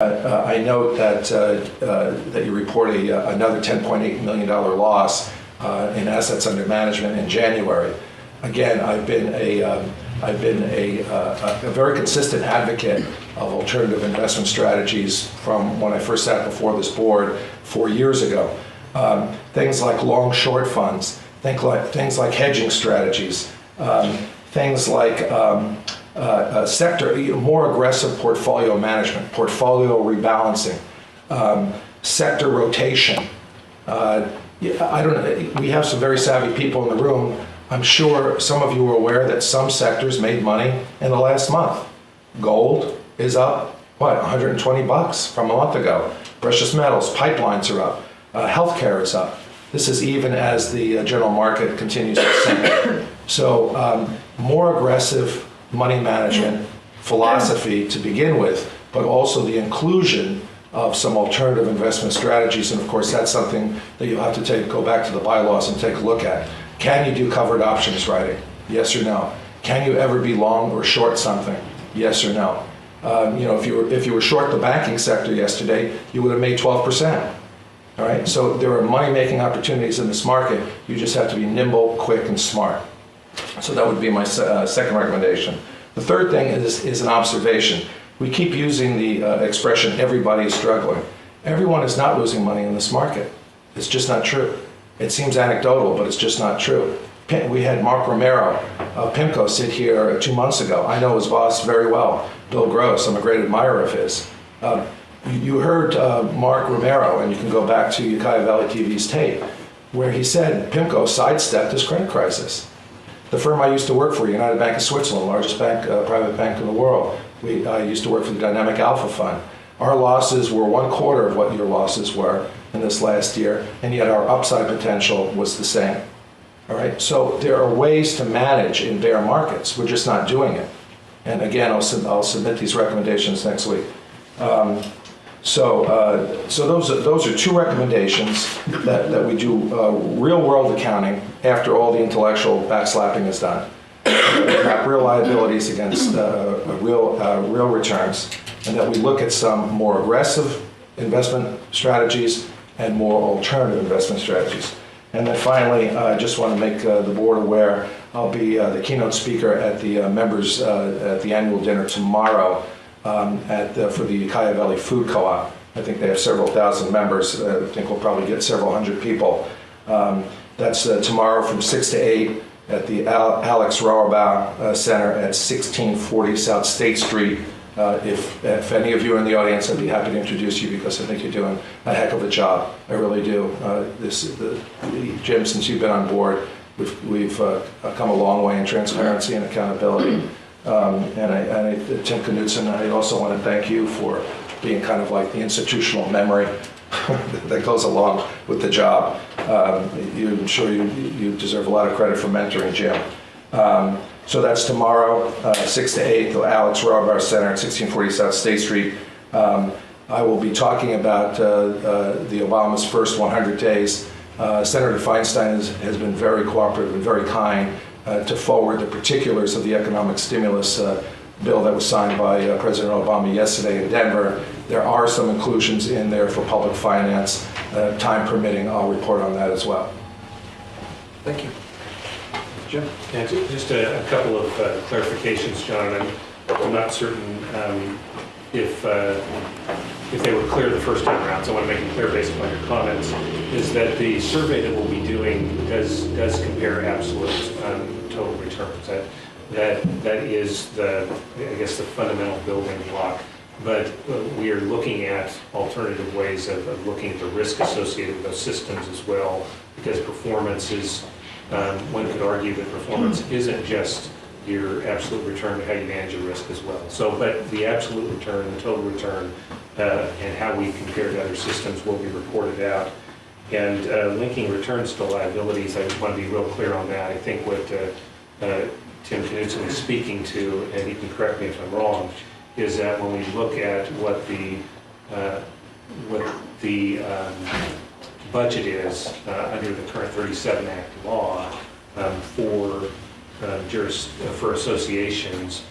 I note that you report another $10.8 million loss in assets under management in January. Again, I've been a very consistent advocate of alternative investment strategies from when I first sat before this board 4 years ago. Things like long-short funds, things like hedging strategies, things like sector, more aggressive portfolio management, portfolio rebalancing, sector rotation. I don't know, we have some very savvy people in the room. I'm sure some of you are aware that some sectors made money in the last month. Gold is up, what, 120 bucks from a month ago. Precious metals, pipelines are up. Healthcare is up. This is even as the general market continues to sink. So more aggressive money management philosophy to begin with, but also the inclusion of some alternative investment strategies. And of course, that's something that you'll have to go back to the bylaws and take a look at. Can you do covered options writing? Yes or no? Can you ever be long or short something? Yes or no? If you were short the banking sector yesterday, you would have made 12%. All right. So there are money-making opportunities in this market. You just have to be nimble, quick, and smart. So that would be my second recommendation. The third thing is an observation. We keep using the expression, everybody is struggling. Everyone is not losing money in this market. It's just not true. It seems anecdotal, but it's just not true. We had Mark Romero of PIMCO sit here 2 months ago. I know his boss very well, Bill Gross. I'm a great admirer of his. You heard Mark Romero, and you can go back to Ukiah Valley TV's tape, where he said PIMCO sidestepped this credit crisis. The firm I used to work for, United Bank of Switzerland, largest bank, private bank in the world, I used to work for the Dynamic Alpha Fund. Our losses were 1/4 of what your losses were in this last year, and yet our upside potential was the same. All right, so there are ways to manage in bear markets. We're just not doing it. And again, I'll submit these recommendations next week. So those are two recommendations that we do real world accounting after all the intellectual backslapping is done. Map real liabilities against real returns, and that we look at some more aggressive investment strategies and more alternative investment strategies. And then finally, I just want to make the board aware, I'll be the keynote speaker at the members at the annual dinner tomorrow for the Ukiah Valley Food Co-op. I think they have several thousand members. I think we'll probably get several hundred people. That's tomorrow from 6 to 8 at the Alex Rohrbaugh Center at 1640 South State Street. If any of you are in the audience, I'd be happy to introduce you because I think you're doing a heck of a job. I really do. Jim, since you've been on board, we've come a long way in transparency and accountability. And Tim Knudsen, I also want to thank you for being kind of like the institutional memory that goes along with the job. I'm sure you deserve a lot of credit for mentoring Jim. So that's tomorrow, 6 to 8, the Alex Rohrbaugh Center at 1640 South State Street. I will be talking about the Obama's first 100 days. Senator Feinstein has been very cooperative and very kind to forward the particulars of the economic stimulus bill that was signed by President Obama yesterday in Denver. There are some inclusions in there for public finance. Time permitting, I'll report on that as well. Thank you. Jim? And just a couple of clarifications, John. I'm not certain if they were clear the first time around, so I want to make them clear based upon your comments, is that the survey that we'll be doing does compare absolute total returns. That is I guess the fundamental building block. But we are looking at alternative ways of looking at the risk associated with those systems as well, because performance is, one could argue that performance isn't just your absolute return, but how you manage your risk as well. So, but the absolute return, the total return, and how we compare to other systems will be reported out. And linking returns to liabilities, I want to be real clear on that. I think what Tim Knudsen is speaking to, and he can correct me if I'm wrong, is that when we look at what the budget is under the current 37 Act law for associations,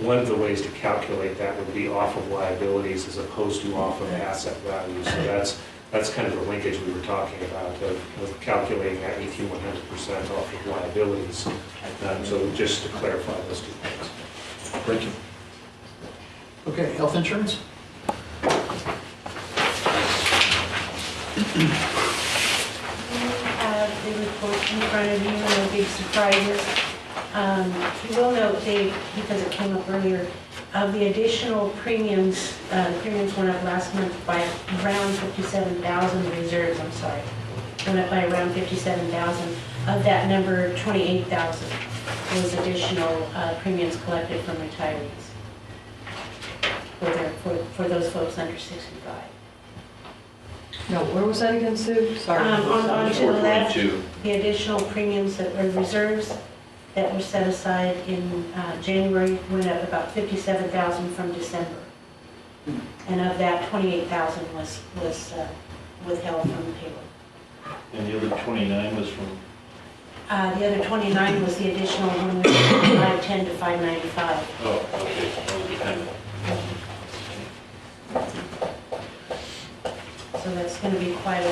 one of the ways to calculate that would be off of liabilities as opposed to off of asset value. So that's kind of the linkage we were talking about of calculating that 1,100% off of liabilities. So just to clarify those two things. Thank you. Okay, health insurance? The report in front of you, no big surprises. You will note, Dave, because it came up earlier, of the additional premiums, premiums went up last month by around 57,000 reserves, I'm sorry. Went up by around 57,000. Of that number, 28,000 was additional premiums collected from retirees for those folks under 65. No, where was that again, Sue? Sorry. On to the left, 422. the additional premiums that were reserves that were set aside in January went up about 57,000 from December. And of that, 28,000 was withheld from the payroll. And the other 29 was from, The other 29 was the additional one, which was 510 to 595. oh, okay. That was kind of- So that's going to be quite a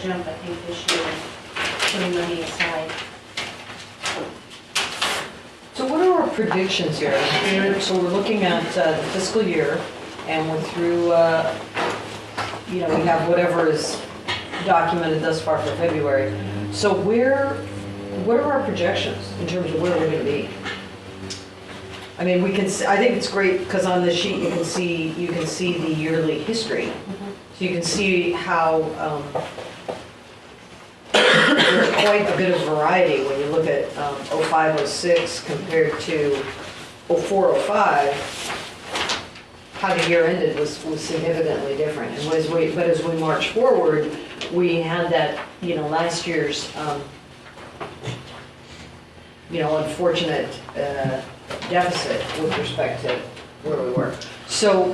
jump, I think, this year, putting money aside. So what are our predictions here? So we're looking at the fiscal year, and we're through, we have whatever is documented thus far for February. So what are our projections in terms of where we're going to be? I mean, I think it's great because on this sheet you can see the yearly history. So you can see how there's quite a bit of variety when you look at 05, 06 compared to 04, 05. How the year ended was significantly different. And but as we march forward, we had that, last year's, unfortunate deficit with respect to where we were. So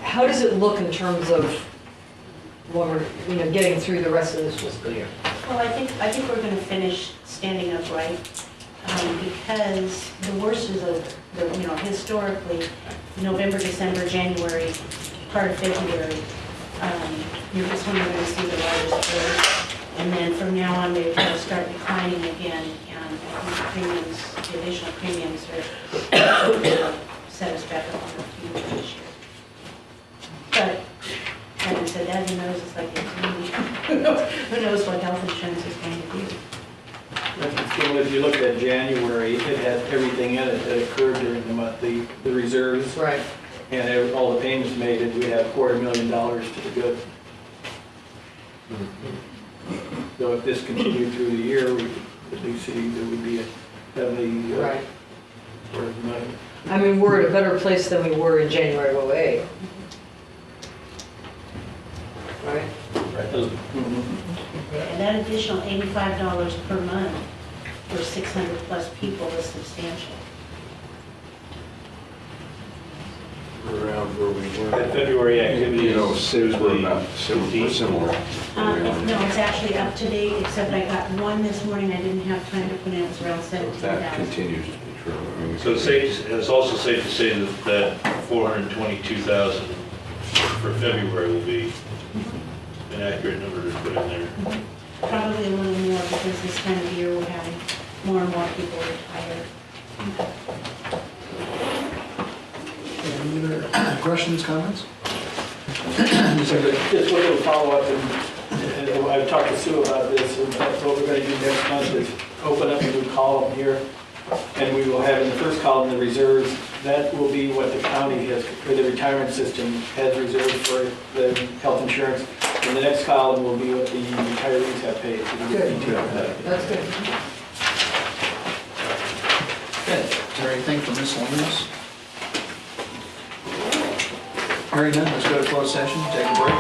how does it look in terms of when we're, getting through the rest of this fiscal year? Well, I think we're going to finish standing upright because the worst is over. Historically, November, December, January, part of February, this one we're going to see the largest growth. And then from now on, they're going to start declining again, and I think the additional premiums are set us back up on our feet this year. But, like I said, that who knows, it's like it's really, who knows what health insurance is going to do. If you looked at January, it had everything in it that occurred during the month, the reserves. Right. And all the payments made, and we had $250,000 to the good. So if this continued through the year, we could see there would be a heavily Right. worth of money. I mean, we're at a better place than we were in January of 08. Right? And that additional $85 per month for 600 plus people is substantial. Around where we That were. February activity Saves were about similar. No, it's actually up to date, except I got one this morning I didn't have time to put in, it's around That 17,000. continues to be true. I mean, So it's also safe to say that 422,000 for February will be an accurate number to put in there. Probably a little more because this time of year we're having more and more people retire. Any other questions, comments? Just a little follow-up, and I've talked to Sue about this, and what we're going to do next month is open up a new column here, and we will have in the first column the reserves. That will be what the county has, or the retirement system has reserved for the health insurance. And the next column will be what the retirees have paid. So you get detail of that. That's good. Good. Is there anything from miscellaneous? Hearing none, let's go to closed session, take a break.